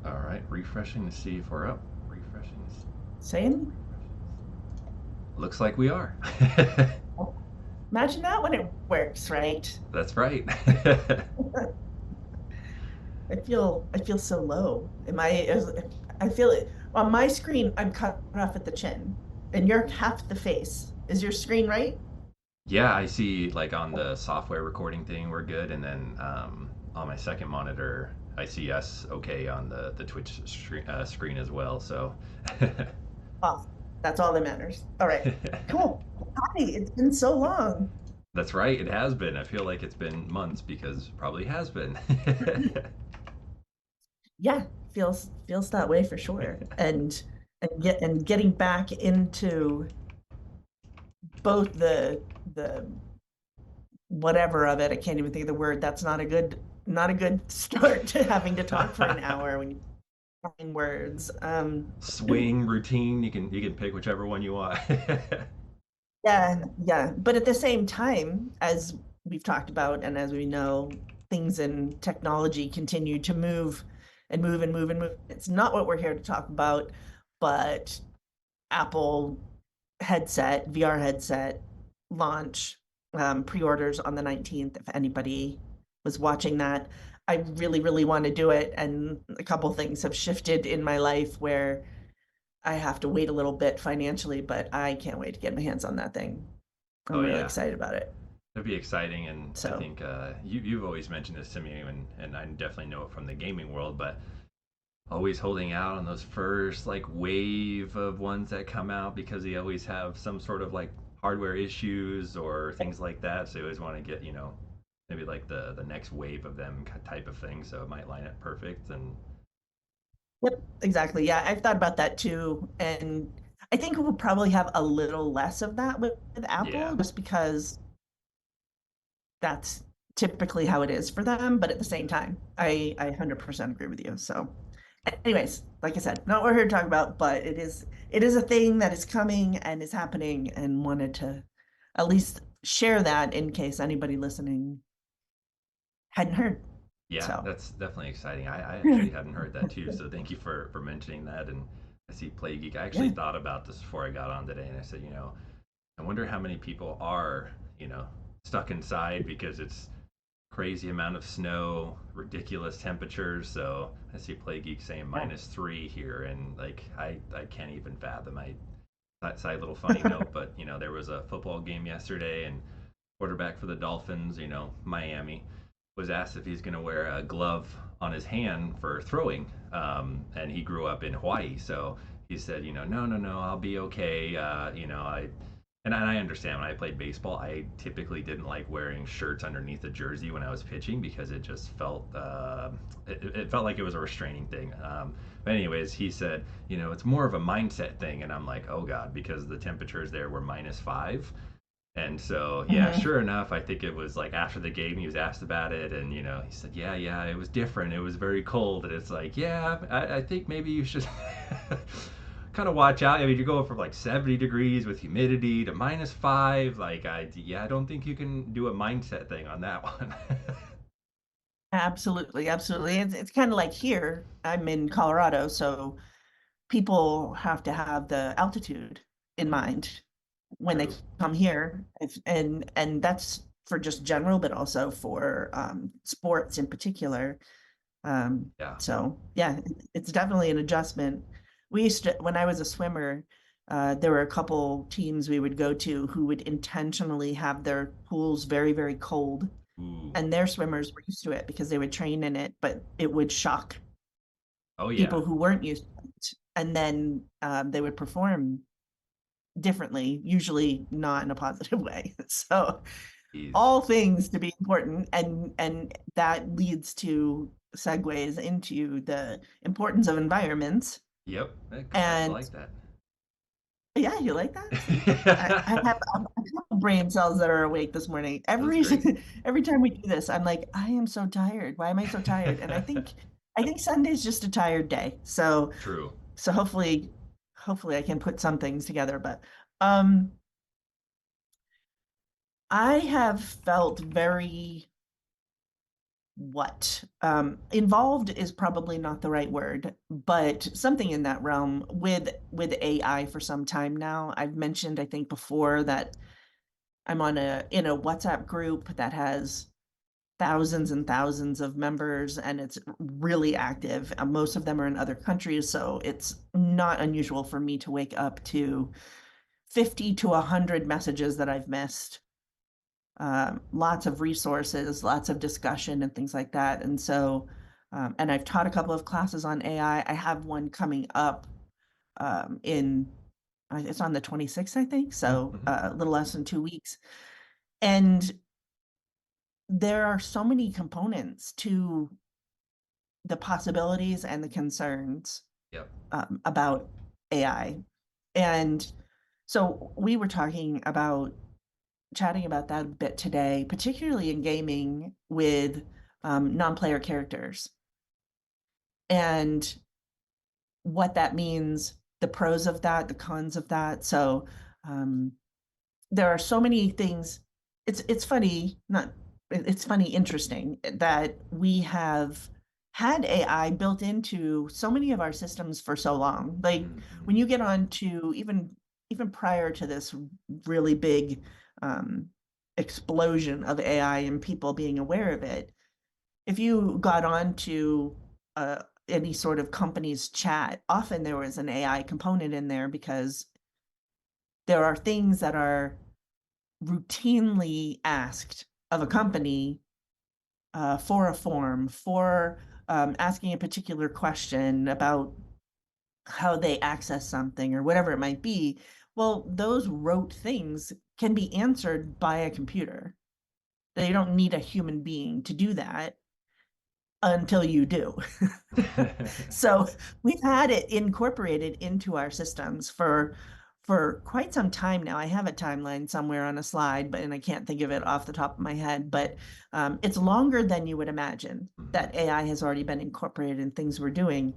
All right, refreshing to see if we're up. Refreshing to see. Same. Looks like we are. Imagine that when it works, right? That's right. I feel so low. I feel it on my screen, I'm cut off at the chin, and you're half the face. Is your screen right? Yeah, I see like on the software recording thing, we're good. And then on my second monitor, I see us okay on the Twitch screen as well. So Off. That's all that matters. All right. Cool. Hi, it's been so long. that's right. It has been. I feel like it's been months because probably has been. Yeah, feels that way for sure. And getting back into both the whatever of it, I can't even think of the word. That's not a good start to having to talk for an hour when you find words. Swing routine. You can pick whichever one you want. Yeah, yeah. But at the same time, as we've talked about and as we know, things in technology continue to move and move and move and move. It's not what we're here to talk about, but Apple VR headset launch, pre-orders on the 19th. If anybody was watching that, I really, really want to do it. And a couple things have shifted in my life where I have to wait a little bit financially, but I can't wait to get my hands on that thing. Oh I'm really yeah, excited about it. it'd be exciting, and I So, think you've always mentioned this to me, and I definitely know it from the gaming world, but always holding out on those first like wave of ones that come out because they always have some sort of like hardware issues or things like that. So you always want to get maybe like the next wave of them type of thing. So it might line up perfect. And yep, exactly. Yeah, I've thought about that too. And I think we'll probably have a little less of that with yeah, Apple just because that's typically how it is for them. But at the same time, I 100% agree with you. So, anyways, like I said, not what we're here to talk about, but it is a thing that is coming and is happening, and wanted to at least share that in case anybody listening hadn't heard. yeah, So, that's definitely exciting. I actually hadn't heard that too. So thank you for mentioning that. And I see Play Geek. I actually yeah, thought about this before I got on today, and I said, I wonder how many people are, stuck inside because it's crazy amount of snow, ridiculous temperatures. So I see Play Geek saying -3 here, and like I can't even fathom. Side little funny note, but there was a football game yesterday, and quarterback for the Dolphins, Miami, was asked if he's going to wear a glove on his hand for throwing, and he grew up in Hawaii, so he said, no, no, no, I'll be okay. I understand when I played baseball, I typically didn't like wearing shirts underneath a jersey when I was pitching because it just it felt like it was a restraining thing. But anyways, he said, it's more of a mindset thing, and I'm like, oh god, because the temperatures there were -5. And so, yeah, mhm. sure enough, I think it was like after the game, he was asked about it, and he said, "Yeah, yeah, it was different. It was very cold." And it's like, yeah, I think maybe you should kind of watch out. I mean, you're going from like 70 degrees with humidity to -5. Like, yeah, I don't think you can do a mindset thing on that one. Absolutely, absolutely. It's kind of like here. I'm in Colorado, so people have to have the altitude in mind when they True. come here, and that's for just general, but also for sports in particular. Yeah. So yeah, it's definitely an adjustment. We used to, when I was a swimmer, there were a couple teams we would go to who would intentionally have their pools very, very cold, Ooh. and their swimmers were used to it because they would train in it, but it would shock Oh yeah. people who weren't used to it. And then they would perform differently, usually not in a positive way. So He's. all things to be important, and that leads to segues into the importance of environments. Yep. I And like that. yeah, you like that? See, I have a couple brain cells that are awake this morning. That's Every great. every time we do this, I'm like, I am so tired. Why am I so tired? And I think Sunday's just a tired day. True. So hopefully I can put some things together. But um, I have felt very what? Involved is probably not the right word, but something in that realm with AI for some time now. I've mentioned, I think before, that I'm on a in a WhatsApp group that has thousands and thousands of members, and it's really active. Most of them are in other countries, so it's not unusual for me to wake up to 50 to 100 messages that I've missed. Lots of resources, lots of discussion, and things like that. And so, and I've taught a couple of classes on AI. I have one coming up in, it's on the 26th, I think, so Mm-hmm. a little less than 2 weeks. And there are so many components to the possibilities and the concerns Yep. about AI. And so we were chatting about that a bit today, particularly in gaming with non-player characters and what that means, the pros of that, the cons of that. So um, there are so many things. It's funny, not it's funny, interesting that we have had AI built into so many of our systems for so long. Like Mm-hmm. when you get on to even prior to this really big um, explosion of AI and people being aware of it, if you got on to any sort of company's chat, often there was an AI component in there because there are things that are routinely asked of a company for a form, for asking a particular question about how they access something or whatever it might be. Well, those rote things can be answered by a computer. They don't need a human being to do that until you do. So we've had it incorporated into our systems for quite some time now. I have a timeline somewhere on a slide, but and I can't think of it off the top of my head. But it's longer than you would imagine Mm-hmm. that AI has already been incorporated in things we're doing.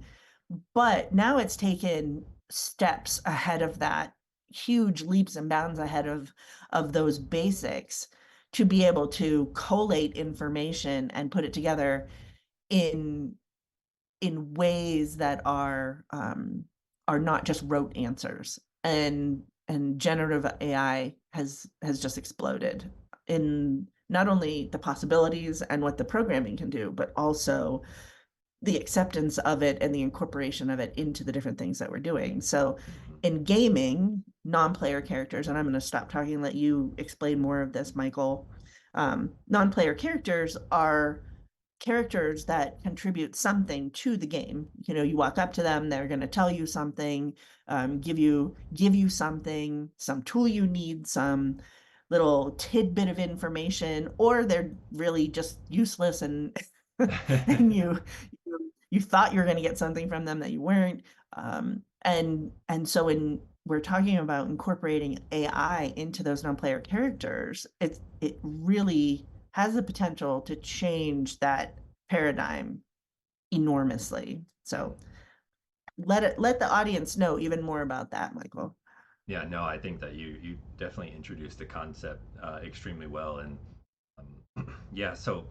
But now it's taken steps ahead of that, huge leaps and bounds ahead of those basics to be able to collate information and put it together in ways that are not just rote answers. And generative AI has just exploded in not only the possibilities and what the programming can do, but also the acceptance of it and the incorporation of it into the different things that we're doing. So Mm-hmm. in gaming, non-player characters, and I'm going to stop talking and let you explain more of this, Michael. Non-player characters are characters that contribute something to the game. You know, you walk up to them, they're going to tell you something, give you something, some tool you need, some little tidbit of information, or they're really just useless and and you thought you were going to get something from them that you weren't. And so in we're talking about incorporating AI into those non-player characters, it really has the potential to change that paradigm enormously. So let the audience know even more about that, Michael. Yeah, no, I think that you definitely introduced the concept extremely well, and yeah, so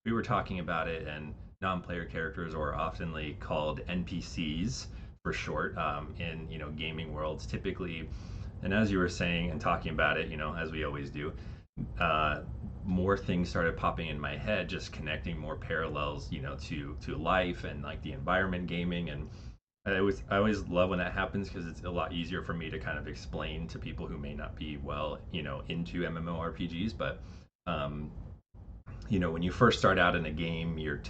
we were talking about it, and non-player characters are oftenly called NPCs for short in gaming worlds typically, and as you were saying and talking about it, as we always do, uh, more things started popping in my head, just connecting more parallels, to life and like the environment gaming. And I always love when that happens because it's a lot easier for me to kind of explain to people who may not be well, into MMORPGs. But um, when you first start out in a game, you're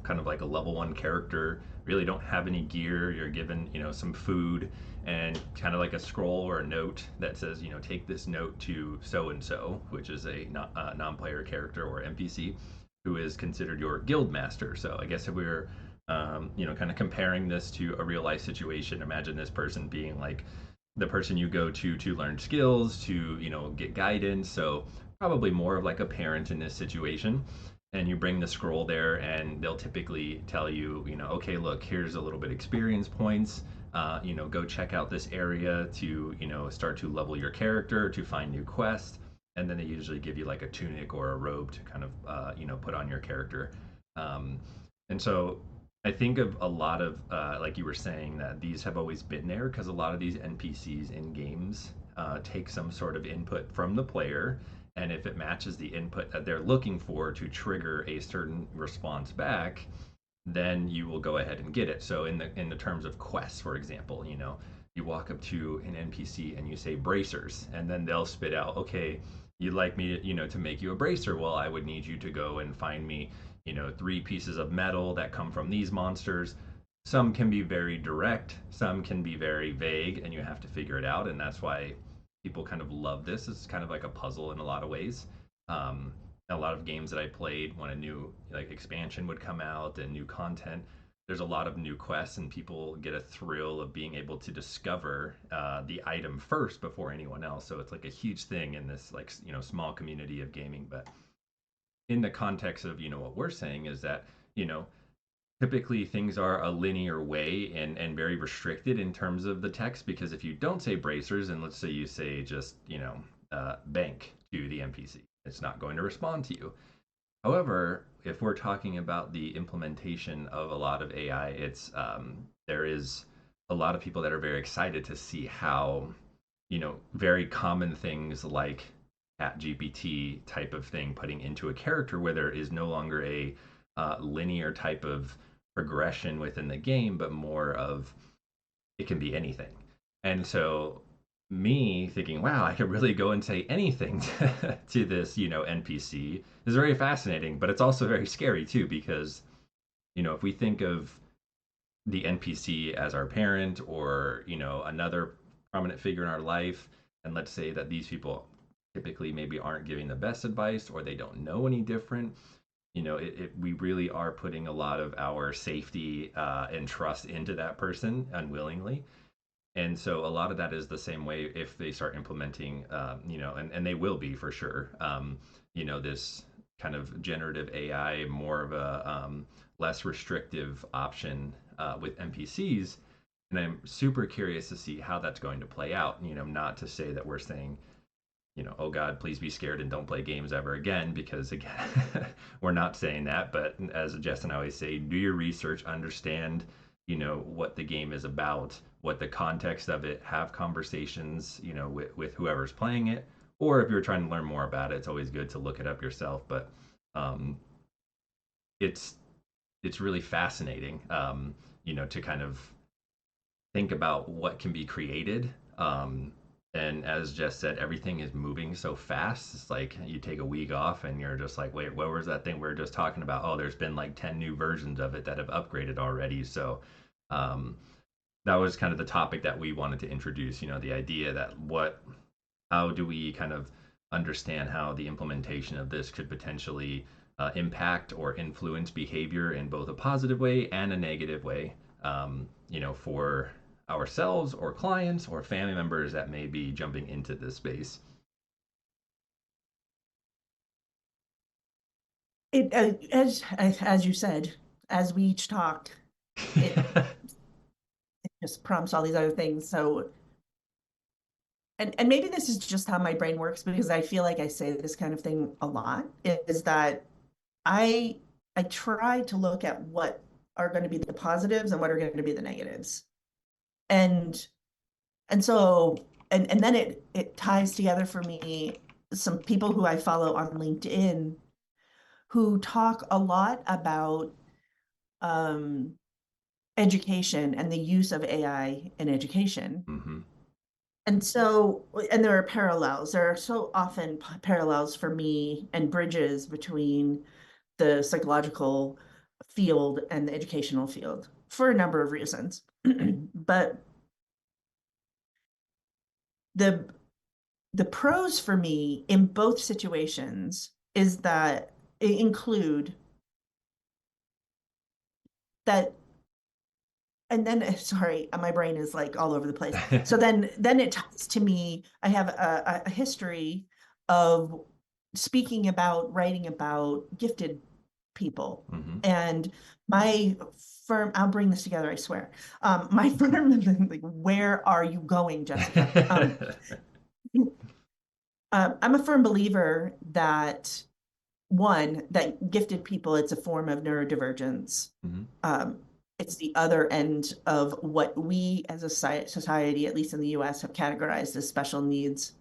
kind of like a level one character. Really don't have any gear. You're given some food and kind of like a scroll or a note that says take this note to so and so, which is a non-player character or NPC, who is considered your guild master. So I guess if we were kind of comparing this to a real life situation, imagine this person being like the person you go to learn skills, to get guidance. So probably more of like a parent in this situation. And you bring the scroll there, and they'll typically tell you, okay, look, here's a little bit experience points. Go check out this area to start to level your character, to find new quests. And then they usually give you like a tunic or a robe to kind of put on your character. Um, and so I think of a lot of, like you were saying, that these have always been there because a lot of these NPCs in games take some sort of input from the player. And if it matches the input that they're looking for to trigger a certain response back, then you will go ahead and get it. So in the terms of quests, for example, you walk up to an NPC and you say bracers, and then they'll spit out, okay, you'd like me to make you a bracer. Well, I would need you to go and find me, 3 pieces of metal that come from these monsters. Some can be very direct, some can be very vague, and you have to figure it out. And that's why people kind of love this. It's kind of like a puzzle in a lot of ways. Um, a lot of games that I played when a new like expansion would come out and new content, there's a lot of new quests and people get a thrill of being able to discover the item first before anyone else. So it's like a huge thing in this like small community of gaming. But in the context of what we're saying is that you know typically things are a linear way and very restricted in terms of the text, because if you don't say bracers and let's say you say just bank to the npc, it's not going to respond to you. However, if we're talking about the implementation of a lot of ai, it's there is a lot of people that are very excited to see how very common things like chat gpt type of thing putting into a character where there is no longer a linear type of progression within the game, but more of it can be anything. And so me thinking, wow, I could really go and say anything to this, NPC is very fascinating, but it's also very scary too, because, if we think of the NPC as our parent or, another prominent figure in our life, and let's say that these people typically maybe aren't giving the best advice or they don't know any different, we really are putting a lot of our safety and trust into that person unwillingly. And so a lot of that is the same way if they start implementing, and they will be for sure, this kind of generative AI, more of a less restrictive option with NPCs. And I'm super curious to see how that's going to play out. Not to say that we're saying, oh God, please be scared and don't play games ever again, because again, we're not saying that. But as Jess and I always say, do your research, understand, what the game is about, what the context of it, have conversations, with whoever's playing it. Or if you're trying to learn more about it, it's always good to look it up yourself. But um, it's it's really fascinating, to kind of think about what can be created. And as Jess said, everything is moving so fast. It's like you take a week off and you're just like, wait, what was that thing we were just talking about? Oh, there's been like 10 new versions of it that have upgraded already. So um, that was kind of the topic that we wanted to introduce, the idea that how do we kind of understand how the implementation of this could potentially impact or influence behavior in both a positive way and a negative way, for ourselves or clients or family members that may be jumping into this space. It as you said, as we each talked, it just prompts all these other things. So, and maybe this is just how my brain works, because I feel like I say this kind of thing a lot, is that I I try to look at what are going to be the positives and what are going to be the negatives. And and so and then it ties together for me some people who I follow on LinkedIn who talk a lot about um, education and the use of AI in education. Mm-hmm. And so, and there are parallels. There are so often parallels for me and bridges between the psychological field and the educational field for a number of reasons. But the the pros for me in both situations is that include that, and then sorry, my brain is like all over the place. So then it ties to me. I have a history of speaking about, writing about gifted people. Mm-hmm. And my firm, I'll bring this together, I swear. My firm, like, where are you going, Jessica? I'm a firm believer that one, that gifted people, it's a form of neurodivergence. Hmm. Um, it's the other end of what we as a society, at least in the US, have categorized as special needs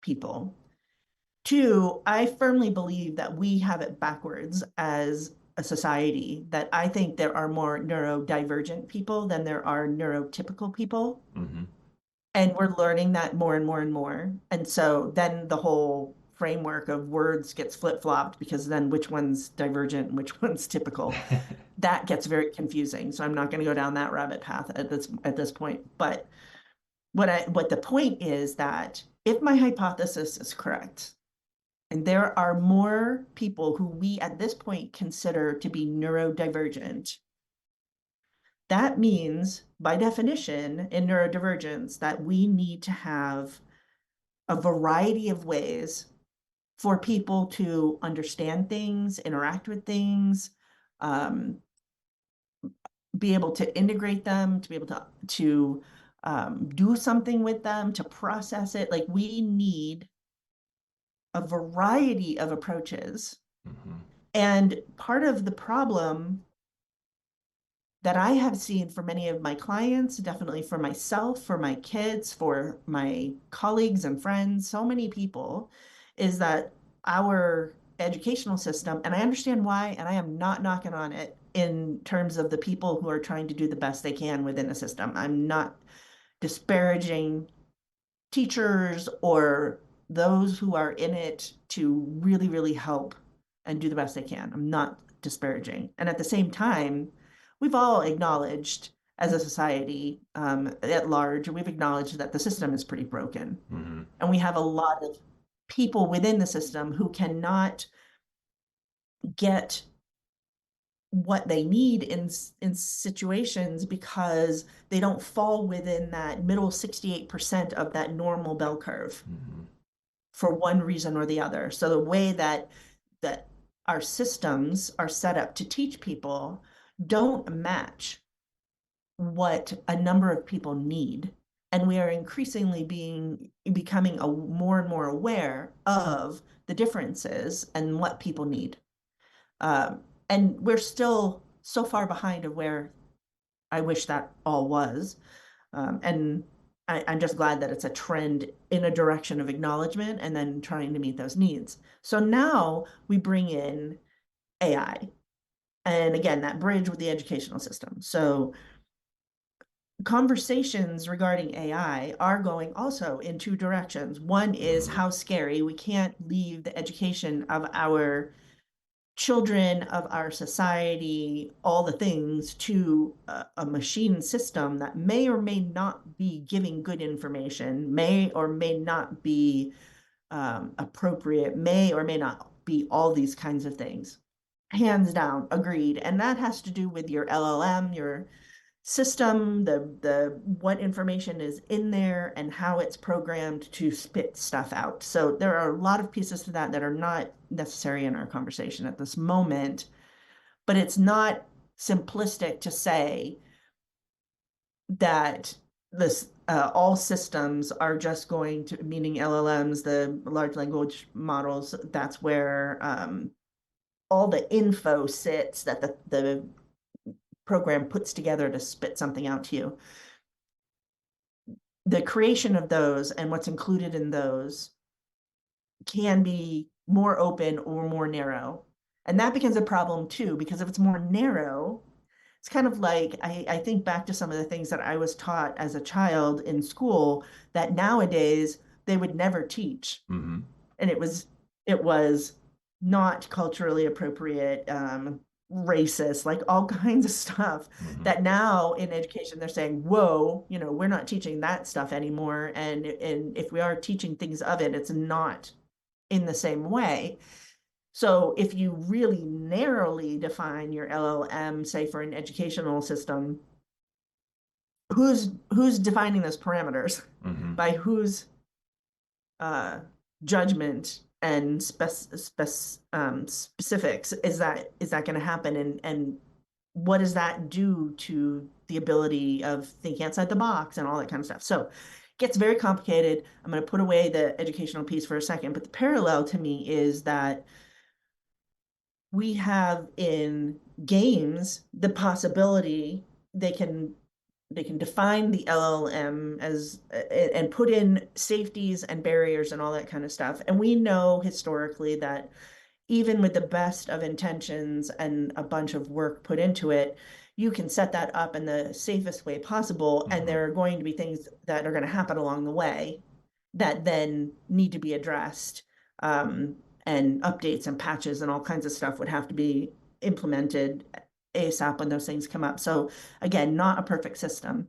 people. Two, I firmly believe that we have it backwards as a society, that I think there are more neurodivergent people than there are neurotypical people. Hmm. And we're learning that more and more and more. And so then the whole framework of words gets flip-flopped, because then which one's divergent and which one's typical, that gets very confusing. So I'm not going to go down that rabbit path at this point. But what the point is that if my hypothesis is correct, and there are more people who we at this point consider to be neurodivergent, that means, by definition, in neurodivergence, that we need to have a variety of ways for people to understand things, interact with things, um, be able to integrate them, to be able to do something with them, to process it. Like, we need a variety of approaches. Hmm. And part of the problem that I have seen for many of my clients, definitely for myself, for my kids, for my colleagues and friends, so many people, is that our educational system, and I understand why, and I am not knocking on it in terms of the people who are trying to do the best they can within the system. I'm not disparaging teachers or those who are in it to really, really help and do the best they can. I'm not disparaging. And at the same time, we've all acknowledged as a society at large, we've acknowledged that the system is pretty broken. Hmm. And we have a lot of people within the system who cannot get what they need in situations because they don't fall within that middle 68% of that normal bell curve Hmm. for one reason or the other. So the way that our systems are set up to teach people don't match what a number of people need. And we are increasingly becoming more and more aware of the differences and what people need. And we're still so far behind of where I wish that all was. And I'm just glad that it's a trend in a direction of acknowledgement and then trying to meet those needs. So now we bring in AI. And again, that bridge with the educational system. So conversations regarding AI are going also in two directions. One is Hmm. how scary. We can't leave the education of our children, of our society, all the things to a machine system that may or may not be giving good information, may or may not be appropriate, may or may not be all these kinds of things. Hands down, agreed. And that has to do with your LLM, your system, the what information is in there and how it's programmed to spit stuff out. So there are a lot of pieces to that that are not necessary in our conversation at this moment, but it's not simplistic to say that this all systems are just going to, meaning LLMs, the large language models, that's where all the info sits that the program puts together to spit something out to you. The creation of those and what's included in those can be more open or more narrow. And that becomes a problem too, because if it's more narrow, it's kind of like I think back to some of the things that I was taught as a child in school that nowadays they would never teach. Hmm. And it was not culturally appropriate, racist, like all kinds of stuff Hmm. that now in education they're saying, whoa, we're not teaching that stuff anymore. And if we are teaching things of it, it's not in the same way. So if you really narrowly define your LLM, say for an educational system, who's defining those parameters? Hmm. By whose uh, judgment and specifics is that going to happen, and what does that do to the ability of thinking outside the box and all that kind of stuff? So it gets very complicated. I'm going to put away the educational piece for a second, but the parallel to me is that we have in games the possibility they can they can define the LLM as and put in safeties and barriers and all that kind of stuff. And we know historically that even with the best of intentions and a bunch of work put into it, you can set that up in the safest way possible. And Hmm. there are going to be things that are going to happen along the way that then need to be addressed. Um, and updates and patches and all kinds of stuff would have to be implemented ASAP when those things come up. So, again, not a perfect system.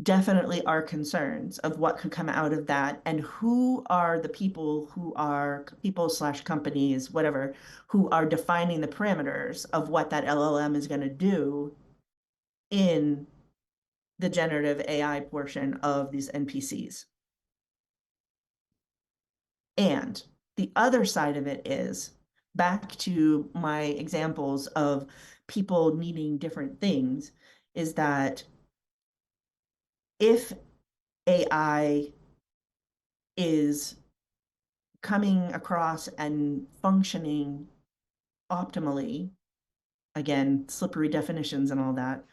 Definitely are concerns of what could come out of that and who are the people who are people slash companies, whatever, who are defining the parameters of what that LLM is going to do in the generative AI portion of these NPCs. And the other side of it is back to my examples of people needing different things, is that if AI is coming across and functioning optimally, again, slippery definitions and all that,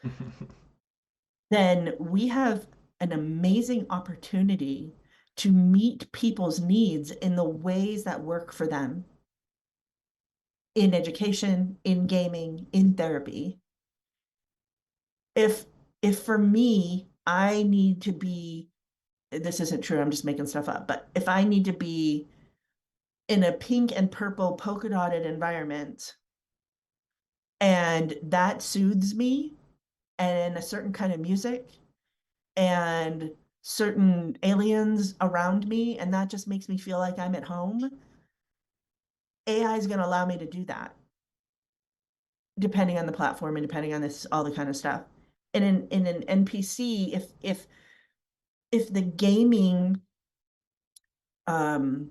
then we have an amazing opportunity to meet people's needs in the ways that work for them in education, in gaming, in therapy. If if for me, I need to be, this isn't true, I'm just making stuff up, but if I need to be in a pink and purple polka dotted environment and that soothes me and a certain kind of music and certain aliens around me and that just makes me feel like I'm at home, AI is going to allow me to do that depending on the platform and depending on this all the kind of stuff. And in an NPC, if the gaming um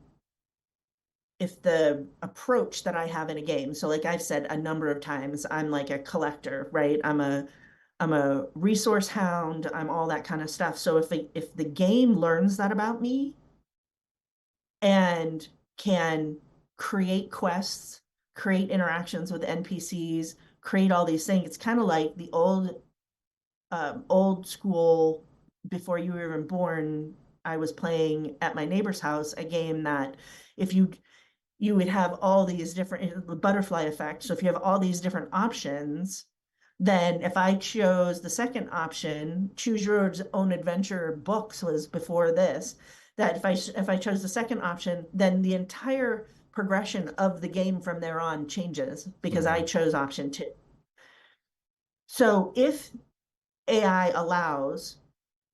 if the approach that I have in a game, so like I've said a number of times, I'm like a collector, right? I'm a resource hound, I'm all that kind of stuff. So if the game learns that about me and can create quests, create interactions with NPCs, create all these things, it's kind of like the old school, before you were even born, I was playing at my neighbor's house a game that if you would have all these different the butterfly effect. So if you have all these different options, then if I chose the second option, choose your own adventure books was before this, that if I chose the second option, then the entire progression of the game from there on changes because I Hmm. chose option two. So if AI allows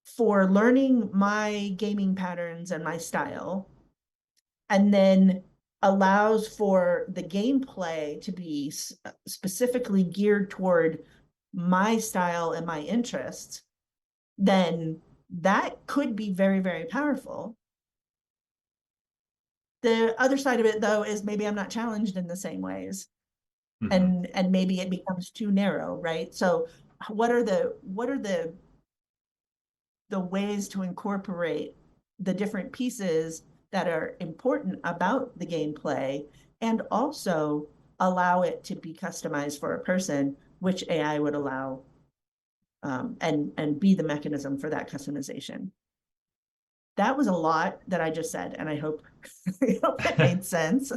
for learning my gaming patterns and my style, and then allows for the gameplay to be specifically geared toward my style and my interests, then that could be very, very powerful. The other side of it, though, is maybe I'm not challenged in the same ways, Hmm. and maybe it becomes too narrow, right? So, what are the ways to incorporate the different pieces that are important about the gameplay and also allow it to be customized for a person, which AI would allow, and be the mechanism for that customization. That was a lot that I just said, and I hope I hope it made sense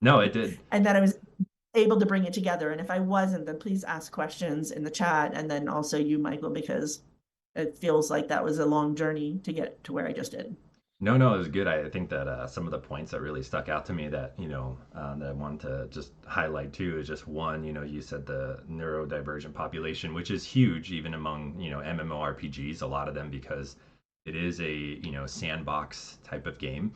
No, it did. and that I was able to bring it together. And if I wasn't, then please ask questions in the chat, and then also you, Michael, because it feels like that was a long journey to get to where I just did. No, no, it was good. I think that some of the points that really stuck out to me that, that I wanted to just highlight too is just one, you said the neurodivergent population, which is huge even among, MMORPGs, a lot of them because it is a, sandbox type of game.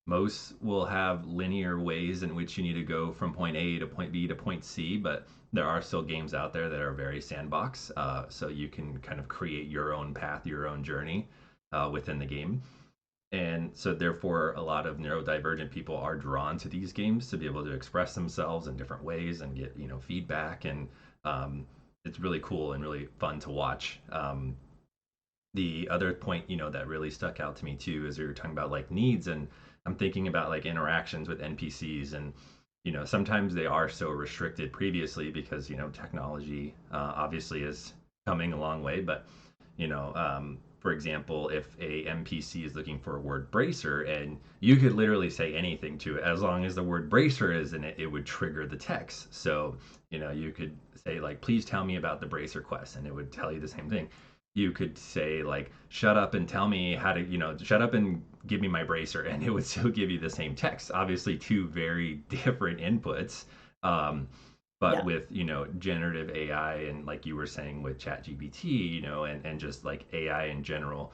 Most will have linear ways in which you need to go from point A to point B to point C, but there are still games out there that are very sandbox. So you can kind of create your own path, your own journey within the game. And so, therefore, a lot of neurodivergent people are drawn to these games to be able to express themselves in different ways and get, feedback. And it's really cool and really fun to watch. The other point, that really stuck out to me too is you were talking about like needs, and I'm thinking about like interactions with NPCs, and sometimes they are so restricted previously because technology obviously is coming a long way. But for example, if a NPC is looking for a word bracer, and you could literally say anything to it, as long as the word bracer is in it, it would trigger the text. So you could say like, please tell me about the bracer quest, and it would tell you the same thing. You could say like, shut up and tell me how to, shut up and give me my bracer, and it would still give you the same text. Obviously two very different inputs. um, but Yeah. with generative AI, and like you were saying with ChatGPT, and just like AI in general,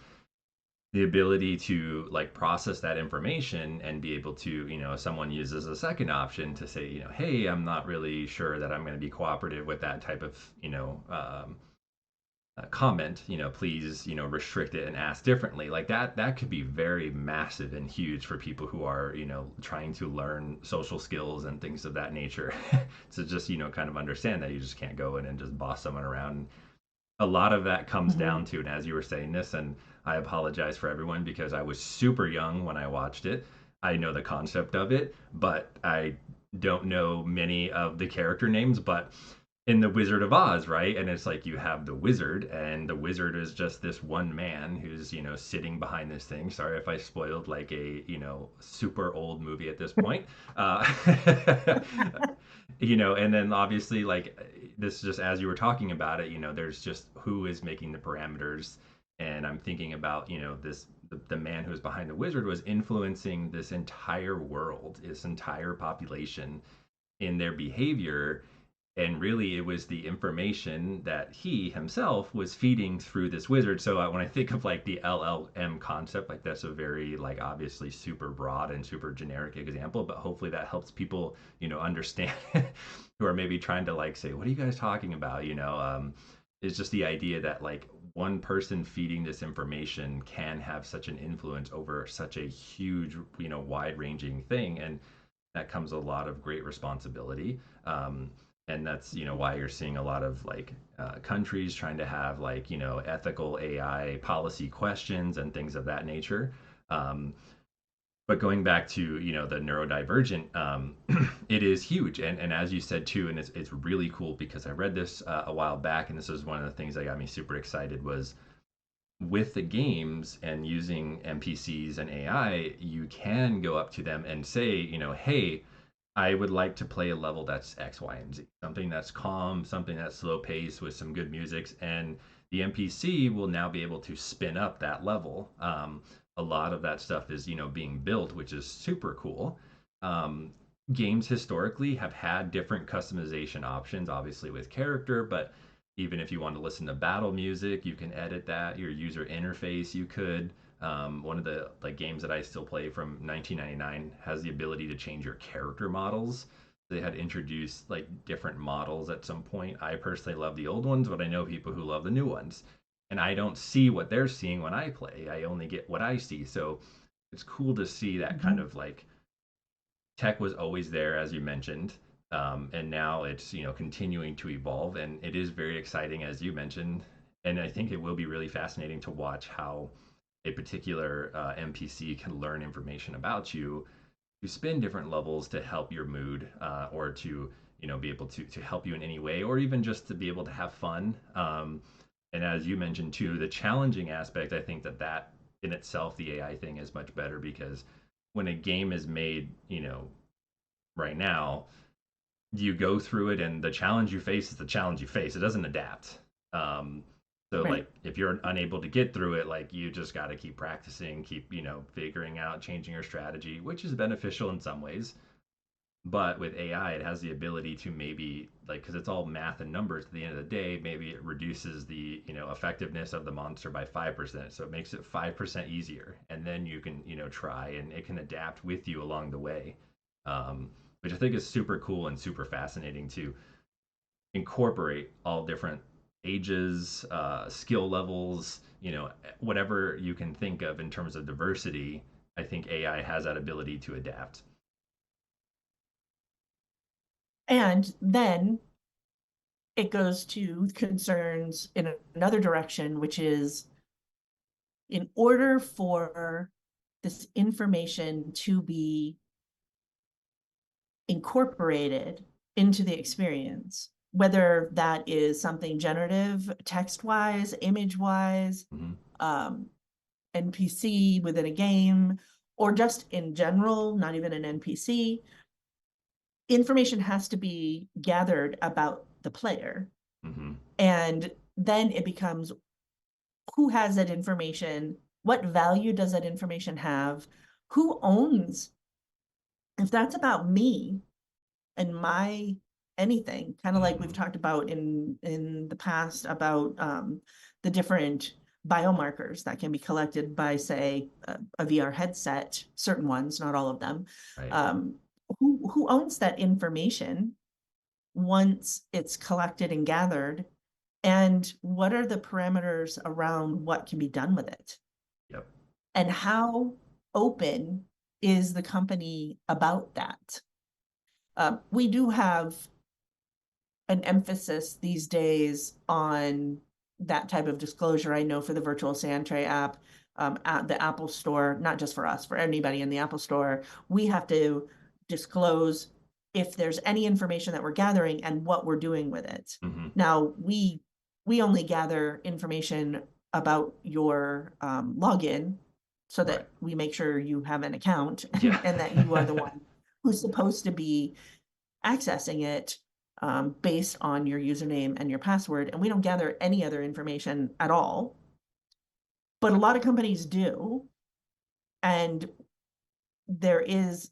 the ability to like process that information and be able to, if someone uses a second option to say, hey, I'm not really sure that I'm going to be cooperative with that type of comment, please, restrict it and ask differently. Like that could be very massive and huge for people who are, trying to learn social skills and things of that nature. To just, kind of understand that you just can't go in and just boss someone around. A lot of that comes Hmm. down to, and as you were saying this, and I apologize for everyone because I was super young when I watched it. I know the concept of it, but I don't know many of the character names. But in the Wizard of Oz, right? And it's like you have the wizard, and the wizard is just this one man who's, sitting behind this thing. Sorry if I spoiled like a, super old movie at this point. Uh, and then obviously, like, this just as you were talking about it, there's just who is making the parameters. And I'm thinking about, the man who was behind the wizard was influencing this entire world, this entire population in their behavior. And really it was the information that he himself was feeding through this wizard. So when I think of like the LLM concept, like that's a very like obviously super broad and super generic example, but hopefully that helps people understand who are maybe trying to like say, what are you guys talking about, is just the idea that like one person feeding this information can have such an influence over such a huge, wide ranging thing. And that comes a lot of great responsibility. And that's why you're seeing a lot of like countries trying to have like ethical AI policy questions and things of that nature. Um, but going back to the neurodivergent, it is huge, and as you said too, and it's really cool because I read this a while back, and this is one of the things that got me super excited was with the games and using NPCs and AI, you can go up to them and say, hey, I would like to play a level that's X, Y, and Z, something that's calm, something that's slow paced with some good music, and the NPC will now be able to spin up that level. A lot of that stuff is being built, which is super cool. Um, Games historically have had different customization options, obviously with character, but even if you want to listen to battle music, you can edit that. Your user interface, you could. One of the like games that I still play from 1999 has the ability to change your character models. They had introduced like different models at some point. I personally love the old ones, but I know people who love the new ones. And I don't see what they're seeing when I play. I only get what I see. So it's cool to see that kind Hmm. of like tech was always there, as you mentioned, and now it's continuing to evolve, and it is very exciting, as you mentioned. And I think it will be really fascinating to watch how a particular NPC can learn information about you to spin different levels to help your mood, or to be able to help you in any way, or even just to be able to have fun. And as you mentioned too, the challenging aspect, I think that in itself, the AI thing is much better because when a game is made, right now, you go through it, and the challenge you face is the challenge you face. It doesn't adapt. Um, so Right. like if you're unable to get through it, like you just got to keep practicing, keep figuring out, changing your strategy, which is beneficial in some ways. But with AI, it has the ability to maybe like because it's all math and numbers. At the end of the day, maybe it reduces the effectiveness of the monster by 5%, so it makes it 5% easier, and then you can try, and it can adapt with you along the way, um, which I think is super cool and super fascinating to incorporate all different ages, skill levels, whatever you can think of in terms of diversity. I think AI has that ability to adapt. And then it goes to concerns in another direction, which is in order for this information to be incorporated into the experience, whether that is something generative, text wise, image wise, Mm-hmm. um, NPC within a game, or just in general, not even an NPC. Information has to be gathered about the player. Mm-hmm. And then it becomes, who has that information? What value does that information have? Who owns? If that's about me and my anything, kind of like we've Mm-hmm. talked about in the past about the different biomarkers that can be collected by, say, a VR headset, certain ones, not all of them. Right. Um, who owns that information once it's collected and gathered? And what are the parameters around what can be done with it? Yep. And how open is the company about that? We do have an emphasis these days on that type of disclosure. I know for the virtual sand tray app, at the Apple Store, not just for us, for anybody in the Apple Store, we have to disclose if there's any information that we're gathering and what we're doing with it. Mm-hmm. Now, we only gather information about your login so Right. that we make sure you have an account Yeah. and that you are the one who's supposed to be accessing it based on your username and your password. And we don't gather any other information at all. But a lot of companies do. And there is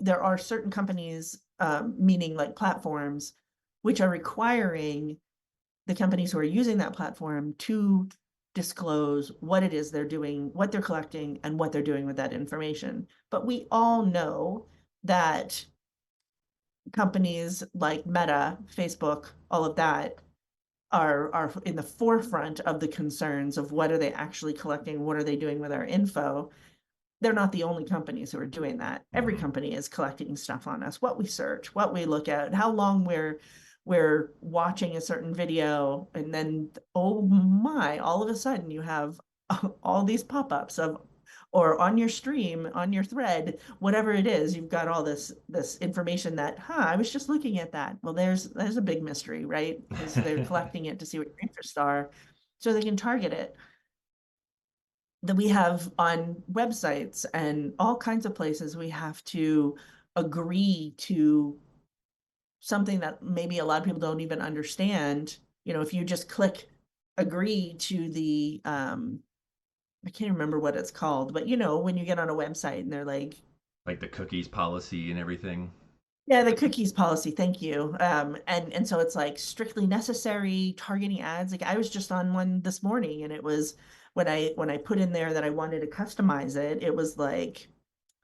there are certain companies, meaning like platforms, which are requiring the companies who are using that platform to disclose what it is they're doing, what they're collecting, and what they're doing with that information. But we all know that companies like Meta, Facebook, all of that are in the forefront of the concerns of what are they actually collecting, what are they doing with our info. They're not the only companies who are doing that. Every Mm-hmm. company is collecting stuff on us, what we search, what we look at, how long we're watching a certain video, and then oh my, all of a sudden you have all these pop-ups of, or on your stream, on your thread, whatever it is, you've got all this information that, I was just looking at that. Well, there's a big mystery, right? Because they're collecting it to see what your interests are, so they can target it. That we have on websites and all kinds of places, we have to agree to something that maybe a lot of people don't even understand. If you just click agree to the I can't remember what it's called, but when you get on a website and they're like, Like the cookies policy and everything. yeah, the cookies policy, thank you. And so it's like strictly necessary targeting ads. Like I was just on one this morning, and it was when I put in there that I wanted to customize it, it was like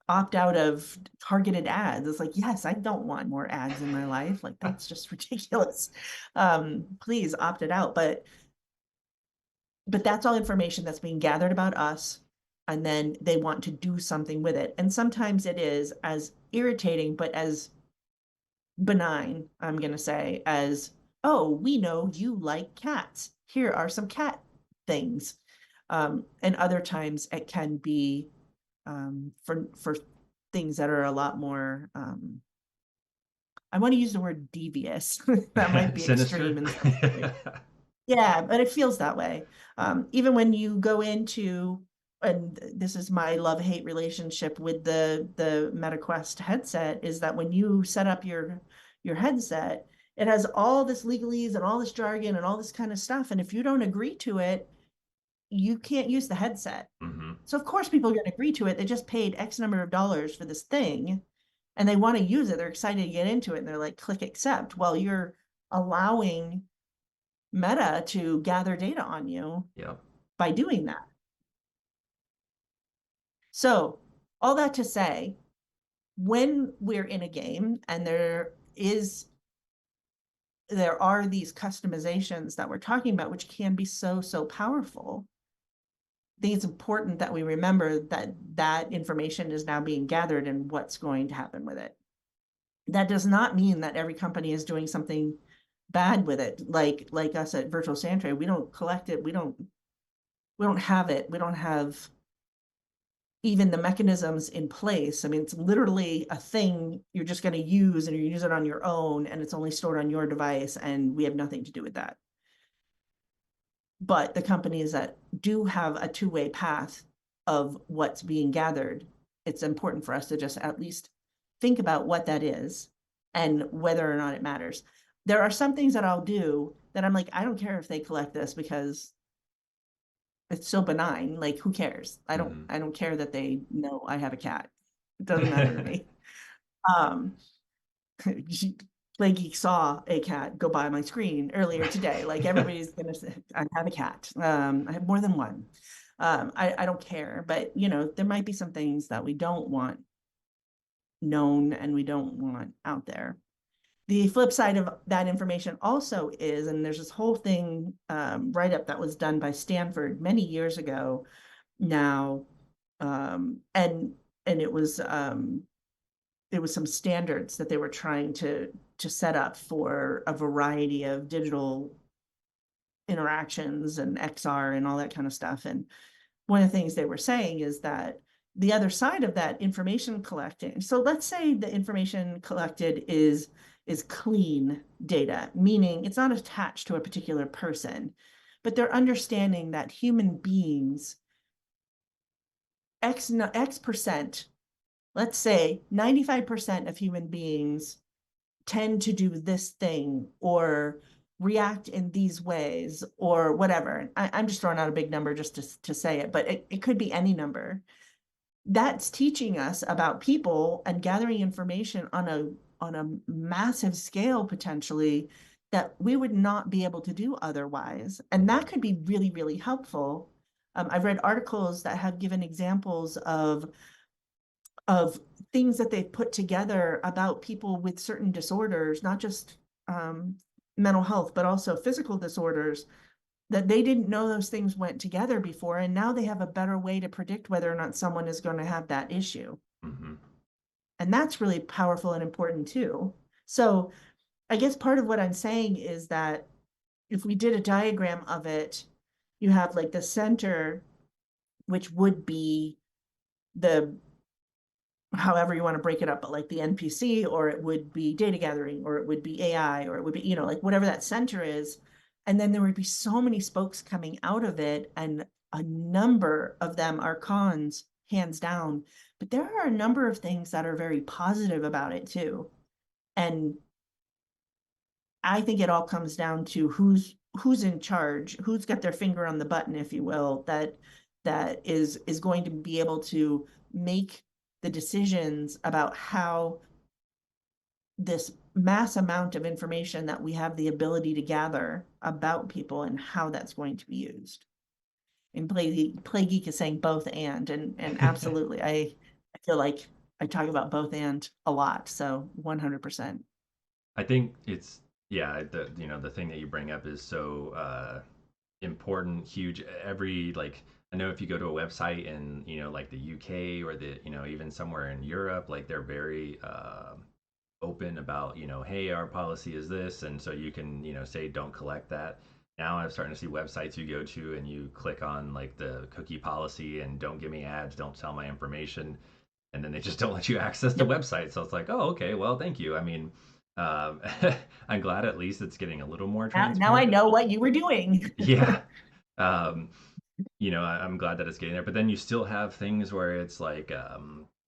opt out of targeted ads. It's like, yes, I don't want more ads in my life. Like that's just ridiculous. Please opt it out. But that's all information that's being gathered about us, and then they want to do something with it. And sometimes it is as irritating, but as benign, I'm going to say, as, oh, we know you like cats. Here are some cat things. And other times it can be for things that are a lot more, I want to use the word devious. That might be Sinister. extreme in some way. Yeah, but it feels that way. Even when you go into, and this is my love-hate relationship with the MetaQuest headset, is that when you set up your headset, it has all this legalese and all this jargon and all this kind of stuff. And if you don't agree to it, you can't use the headset. Mm-hmm. So of course people are going to agree to it. They just paid X number of dollars for this thing and they want to use it. They're excited to get into it. And they're like, click accept. Well, you're allowing Meta to gather data on you Yep. by doing that. So, all that to say, when we're in a game and there are these customizations that we're talking about, which can be so powerful, I think it's important that we remember that that information is now being gathered and what's going to happen with it. That does not mean that every company is doing something bad with it. Like us at Virtual Sand Tray, we don't collect it. We don't have it. We don't have even the mechanisms in place. I mean, it's literally a thing you're just going to use and you use it on your own and it's only stored on your device and we have nothing to do with that. But the companies that do have a two-way path of what's being gathered, it's important for us to just at least think about what that is and whether or not it matters. There are some things that I'll do that I'm like, I don't care if they collect this because it's so benign. Like, who cares? Hmm. I don't care that they know I have a cat. It doesn't matter to me. Um, Play Geek saw a cat go by my screen earlier today. Like everybody's gonna say, I have a cat. I have more than one. I don't care, but you know, there might be some things that we don't want known and we don't want out there. The flip side of that information also is, and there's this whole thing write up that was done by Stanford many years ago now, and it was some standards that they were trying to set up for a variety of digital interactions and XR and all that kind of stuff. And one of the things they were saying is that the other side of that information collecting. So let's say the information collected is clean data, meaning it's not attached to a particular person, but they're understanding that human beings, X percent, let's say 95% of human beings tend to do this thing or react in these ways or whatever. I'm just throwing out a big number just to say it, but it could be any number. That's teaching us about people and gathering information on a massive scale potentially that we would not be able to do otherwise. And that could be really, really helpful. I've read articles that have given examples of things that they've put together about people with certain disorders, not just mental health, but also physical disorders, that they didn't know those things went together before. And now they have a better way to predict whether or not someone is going to have that issue. Hmm. And that's really powerful and important too. So I guess part of what I'm saying is that if we did a diagram of it, you have like the center, which would be the however you want to break it up, but like the NPC, or it would be data gathering, or it would be AI, or it would be, you know, like whatever that center is. And then there would be so many spokes coming out of it, and a number of them are cons, hands down. But there are a number of things that are very positive about it too. And I think it all comes down to who's in charge, who's got their finger on the button, if you will, that is going to be able to make the decisions about how this mass amount of information that we have the ability to gather about people and how that's going to be used. And Play Geek is saying both and absolutely, I feel like I talk about both and a lot, so 100%. I think it's yeah, the thing that you bring up is so important, huge. Every like I know if you go to a website in like the UK or the even somewhere in Europe, like they're very open about hey, our policy is this, and so you can say don't collect that. Now I'm starting to see websites you go to and you click on like the cookie policy and don't give me ads, don't sell my information, and then they just don't let you access the Yep. website. So it's like, oh, okay, well, thank you. I mean, um, I'm glad at least it's getting a little more Now I transparent. know what you were doing. Yeah. Um, I'm glad that it's getting there. But then you still have things where it's like,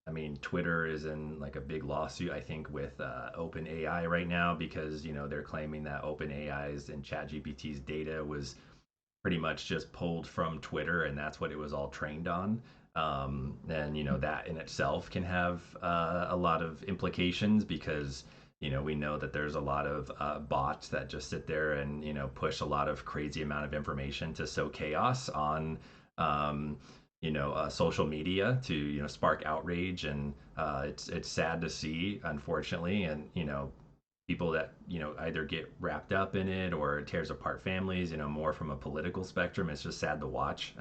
I mean, Twitter is in like a big lawsuit, I think, with Open AI right now because, they're claiming that Open AI's and ChatGPT's data was pretty much just pulled from Twitter, and that's what it was all trained on. And that in itself can have a lot of implications because we know that there's a lot of bots that just sit there and push a lot of crazy amount of information to sow chaos on um, social media to spark outrage, and it's sad to see, unfortunately, and people that either get wrapped up in it or it tears apart families, more from a political spectrum. It's just sad to watch,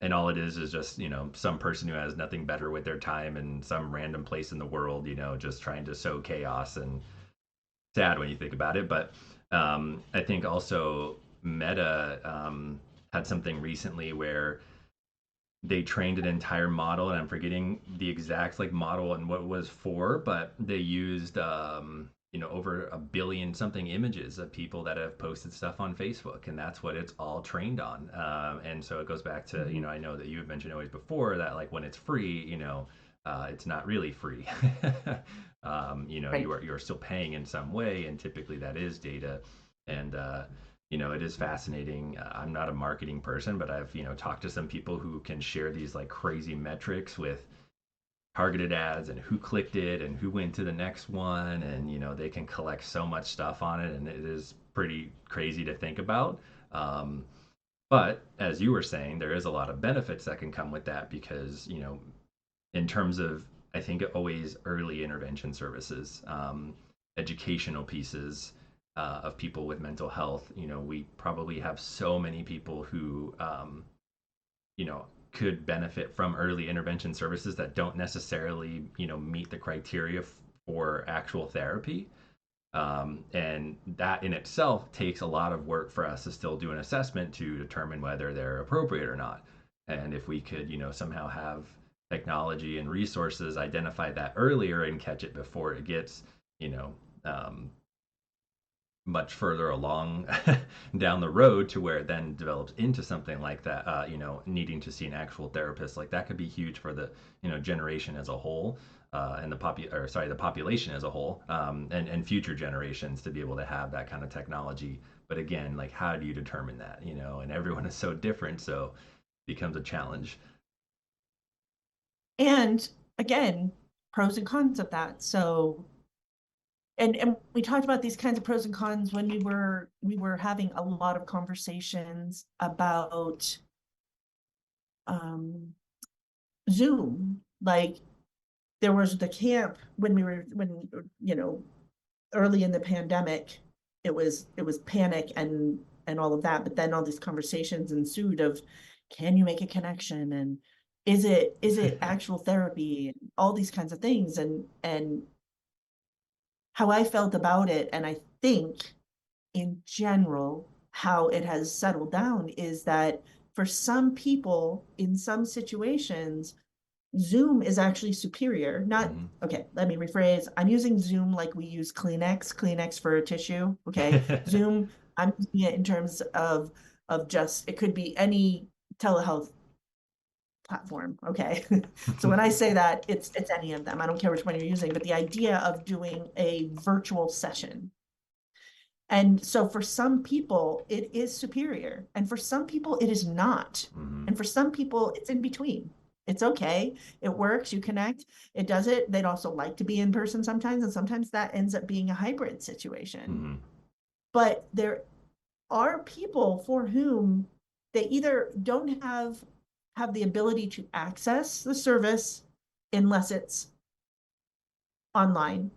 and all it is just some person who has nothing better with their time in some random place in the world, just trying to sow chaos, and sad when you think about it. But I think also Meta had something recently where they trained an entire model, and I'm forgetting the exact like model and what it was for, but they used over a billion something images of people that have posted stuff on Facebook, and that's what it's all trained on. And so it goes back to, Mhm. I know that you have mentioned always before that like when it's free, it's not really free. Right. You're still paying in some way, and typically that is data. And it is fascinating. I'm not a marketing person, but I've talked to some people who can share these like crazy metrics with targeted ads and who clicked it and who went to the next one, and they can collect so much stuff on it, and it is pretty crazy to think about. Um, but as you were saying, there is a lot of benefits that can come with that because in terms of, I think, always early intervention services, educational pieces of people with mental health. We probably have so many people who, could benefit from early intervention services that don't necessarily, meet the criteria for actual therapy. And that in itself takes a lot of work for us to still do an assessment to determine whether they're appropriate or not. And if we could, somehow have technology and resources identify that earlier and catch it before it gets, you know, um, much further along down the road to where it then develops into something like that, needing to see an actual therapist, like that could be huge for the, generation as a whole, and the population as a whole, and future generations to be able to have that kind of technology. But again, like how do you determine that, and everyone is so different, so it becomes a challenge. And again, pros and cons of that. So, and we talked about these kinds of pros and cons when we were having a lot of conversations about um, Zoom. Like there was the camp when early in the pandemic, it was panic and all of that, but then all these conversations ensued of can you make a connection, and is it actual therapy, and all these kinds of things, and how I felt about it, and I think in general how it has settled down is that for some people in some situations Zoom is actually superior. Not, Mm-hmm. okay, let me rephrase. I'm using Zoom like we use Kleenex for a tissue. Okay. Zoom, I'm using it in terms of just it could be any telehealth platform. Okay. So when I say that, it's any of them. I don't care which one you're using, but the idea of doing a virtual session. And so for some people, it is superior. And for some people, it is not. Mm-hmm. And for some people, it's in between. It's okay. It works. You connect. It does it. They'd also like to be in person sometimes. And sometimes that ends up being a hybrid situation. Mm-hmm. But there are people for whom they either don't have the ability to access the service unless it's online.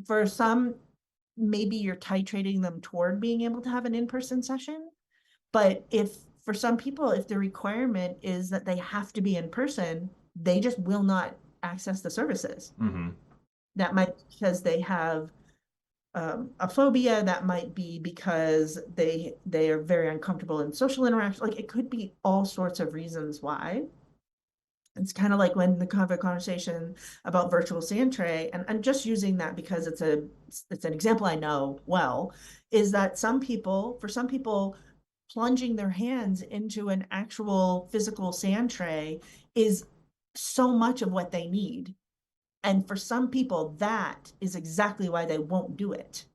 For some, maybe you're titrating them toward being able to have an in-person session. But if for some people, if the requirement is that they have to be in person, they just will not access the services. Mm-hmm. That might be because they have a phobia. That might be because they are very uncomfortable in social interaction. Like it could be all sorts of reasons why. It's kind of like when the conversation about virtual sand tray, and I'm just using that because it's an example I know well, is that for some people, plunging their hands into an actual physical sand tray is so much of what they need. And for some people, that is exactly why they won't do it.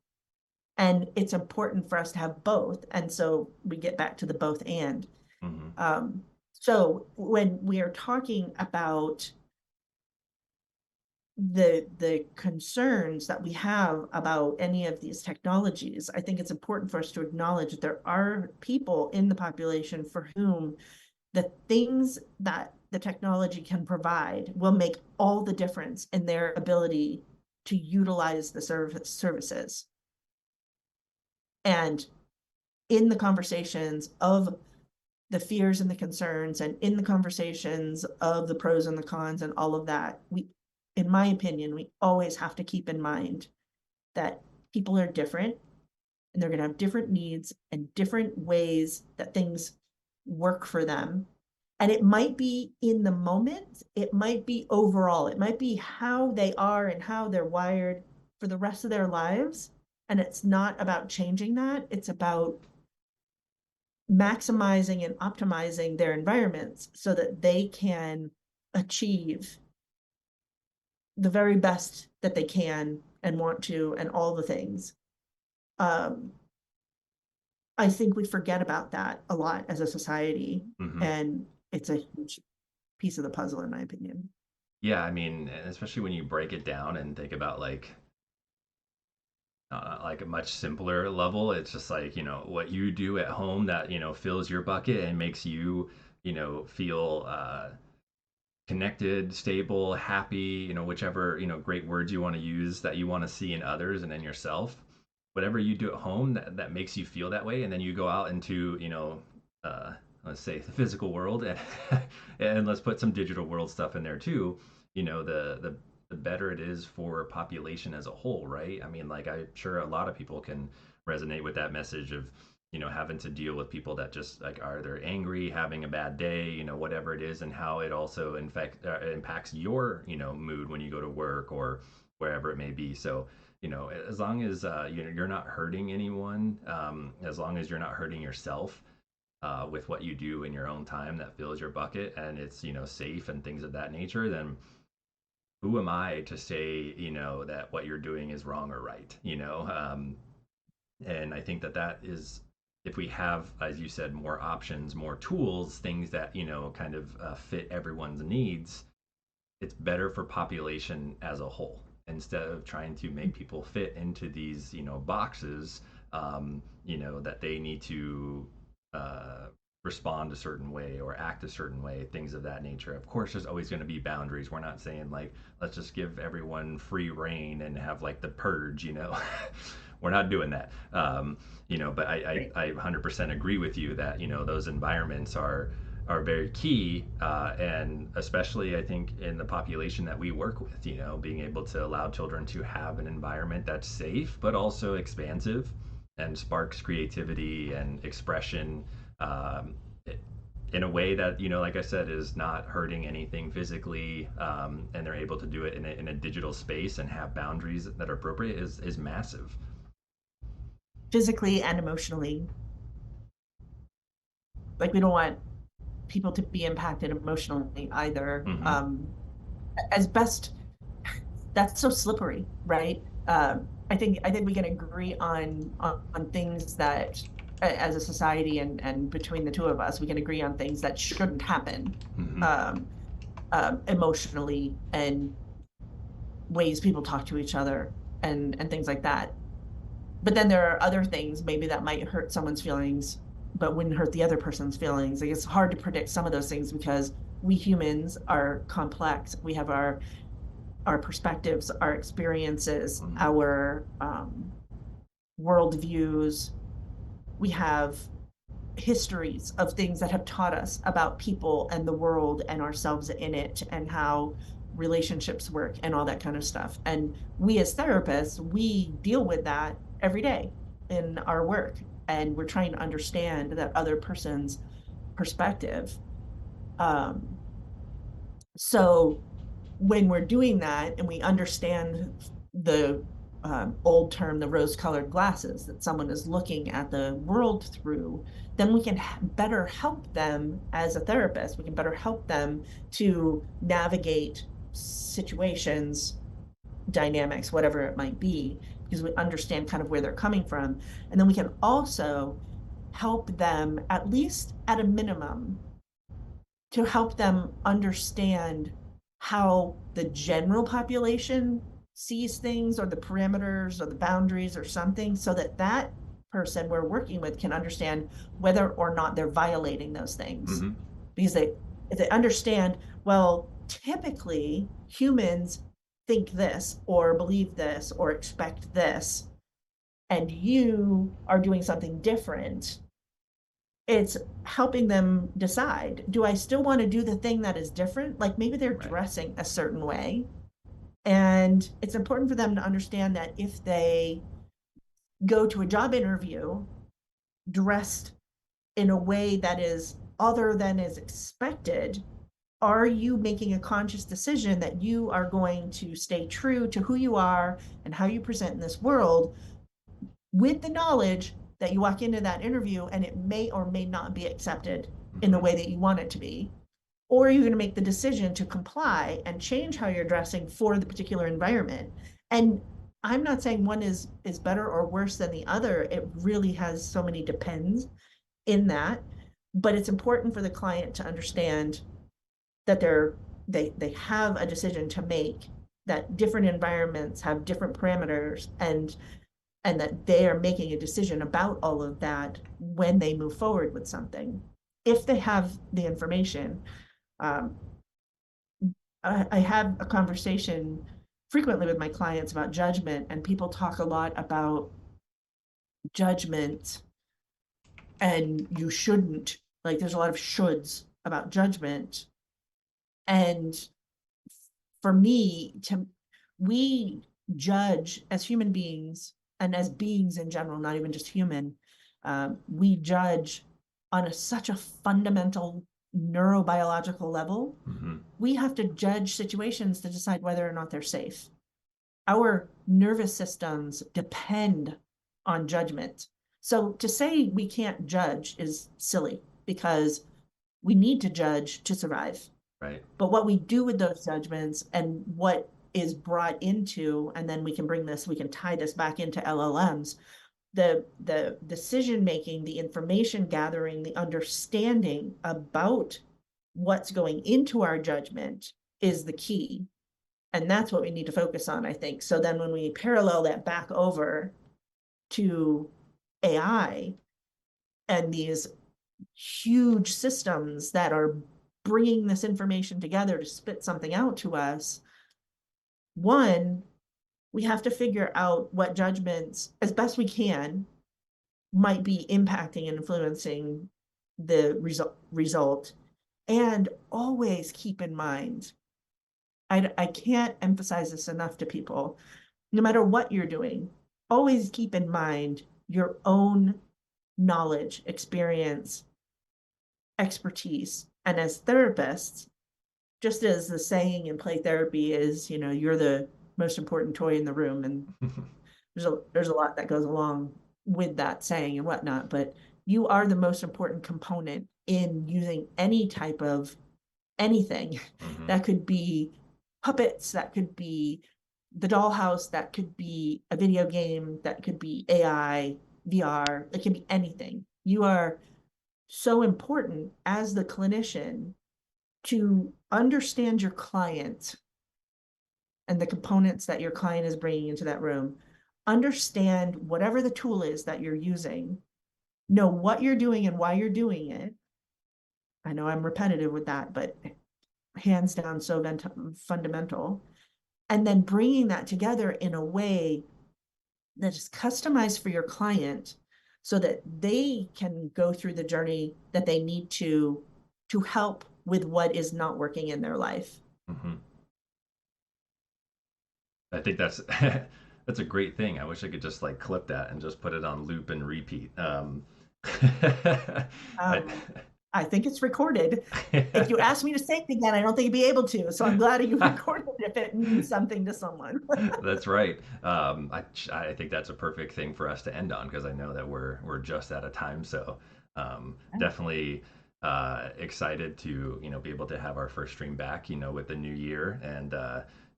And it's important for us to have both. And so we get back to the both and. Mm-hmm. So when we are talking about the concerns that we have about any of these technologies, I think it's important for us to acknowledge that there are people in the population for whom the things that the technology can provide will make all the difference in their ability to utilize the services. And in the conversations of the fears and the concerns, and in the conversations of the pros and the cons and all of that, in my opinion, we always have to keep in mind that people are different and they're going to have different needs and different ways that things work for them. And it might be in the moment, it might be overall, it might be how they are and how they're wired for the rest of their lives. And it's not about changing that, it's about maximizing and optimizing their environments so that they can achieve the very best that they can and want to, and all the things. Um, I think we forget about that a lot as a society, Hmm. and it's a huge piece of the puzzle, in my opinion. Yeah, I mean, especially when you break it down and think about like a much simpler level, it's just like, what you do at home that, fills your bucket and makes you, feel connected, stable, happy, whichever, great words you want to use that you want to see in others and in yourself. Whatever you do at home that makes you feel that way, and then you go out into, uh, let's say the physical world, and and let's put some digital world stuff in there too. The better it is for population as a whole, right? I mean, like I'm sure a lot of people can resonate with that message of having to deal with people that just like are they're angry, having a bad day, whatever it is, and how it also impacts your mood when you go to work or wherever it may be. So as long as you're not hurting anyone, as long as you're not hurting yourself with what you do in your own time that fills your bucket and it's safe and things of that nature, then who am I to say that what you're doing is wrong or right? And I think that is, if we have, as you said, more options, more tools, things that kind of fit everyone's needs, it's better for population as a whole instead of trying to make people fit into these boxes, that they need to uh, respond a certain way or act a certain way, things of that nature. Of course there's always going to be boundaries. We're not saying like let's just give everyone free reign and have like the purge. We're not doing that. But I 100% agree with you that those environments are very key, and especially I think in the population that we work with, being able to allow children to have an environment that's safe but also expansive and sparks creativity and expression, um, in a way that like I said, is not hurting anything physically, and they're able to do it in a digital space and have boundaries that are appropriate is massive. Physically and emotionally, like we don't want people to be impacted emotionally either. Hmm. As best, that's so slippery, right? I think we can agree on things that, as a society, and between the two of us, we can agree on things that shouldn't happen, Hmm. um, emotionally, and ways people talk to each other, and things like that. But then there are other things maybe that might hurt someone's feelings, but wouldn't hurt the other person's feelings. Like, it's hard to predict some of those things because we humans are complex. We have our perspectives, our experiences, Hmm. our worldviews. We have histories of things that have taught us about people and the world and ourselves in it, and how relationships work and all that kind of stuff. And we as therapists, we deal with that every day in our work, and we're trying to understand that other person's perspective. Um, so when we're doing that and we understand the old term, the rose colored glasses, that someone is looking at the world through, then we can better help them as a therapist. We can better help them to navigate situations, dynamics, whatever it might be, because we understand kind of where they're coming from. And then we can also help them, at least at a minimum, to help them understand how the general population sees things, or the parameters or the boundaries or something, so that that person we're working with can understand whether or not they're violating those things. Hmm. Because if they understand, well, typically humans think this or believe this or expect this, and you are doing something different, it's helping them decide, do I still want to do the thing that is different? Like, maybe they're Right. dressing a certain way, and it's important for them to understand that if they go to a job interview dressed in a way that is other than is expected, are you making a conscious decision that you are going to stay true to who you are and how you present in this world, with the knowledge that you walk into that interview and it may or may not be accepted in the Hmm. way that you want it to be? Or are you going to make the decision to comply and change how you're dressing for the particular environment? And I'm not saying one is better or worse than the other. It really has so many depends in that, but it's important for the client to understand that they have a decision to make, that different environments have different parameters, and that they are making a decision about all of that when they move forward with something, if they have the information. um, I have a conversation frequently with my clients about judgment, and people talk a lot about judgment, and you shouldn't, like, there's a lot of shoulds about judgment. And for me, to we judge as human beings, and as beings in general, not even just human. We judge on such a fundamental neurobiological level. Hmm. We have to judge situations to decide whether or not they're safe. Our nervous systems depend on judgment. So to say we can't judge is silly, because we need to judge to survive. Right. But what we do with those judgments and what is brought into, and then we can tie this back into LLMs, the decision making, the information gathering, the understanding about what's going into our judgment is the key. And that's what we need to focus on, I think. So then when we parallel that back over to AI and these huge systems that are bringing this information together to spit something out to us, one, we have to figure out what judgments, as best we can, might be impacting and influencing the result. And always keep in mind, I can't emphasize this enough to people, no matter what you're doing, always keep in mind your own knowledge, experience, expertise. And as therapists, just as the saying in play therapy is, you're the most important toy in the room. And there's a lot that goes along with that saying and whatnot, but you are the most important component in using any type of anything. Hmm. That could be puppets, that could be the dollhouse, that could be a video game, that could be AI, VR, it can be anything. You are so important as the clinician to understand your client and the components that your client is bringing into that room. Understand whatever the tool is that you're using, know what you're doing and why you're doing it. I know I'm repetitive with that, but hands down, so fundamental. And then bringing that together in a way that is customized for your client, so that they can go through the journey that they need to help with what is not working in their life. Hmm. I think that's that's a great thing. I wish I could just like clip that and just put it on loop and repeat. I, um, I think it's recorded. If you ask me to say it again, I don't think you'd be able to, so I'm glad you recorded it if it means something to someone. That's right. I think that's a perfect thing for us to end on because I know that we're just out of time. So definitely excited to be able to have our first stream back. With the new year, and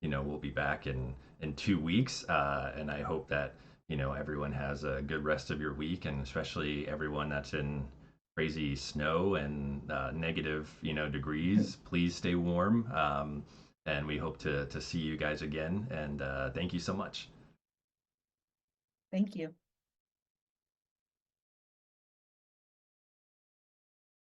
we'll be back in 2 weeks. And I hope that everyone has a good rest of your week, and especially everyone that's in crazy snow and negative degrees. Please stay warm. And we hope to see you guys again. And thank you so much. Thank you.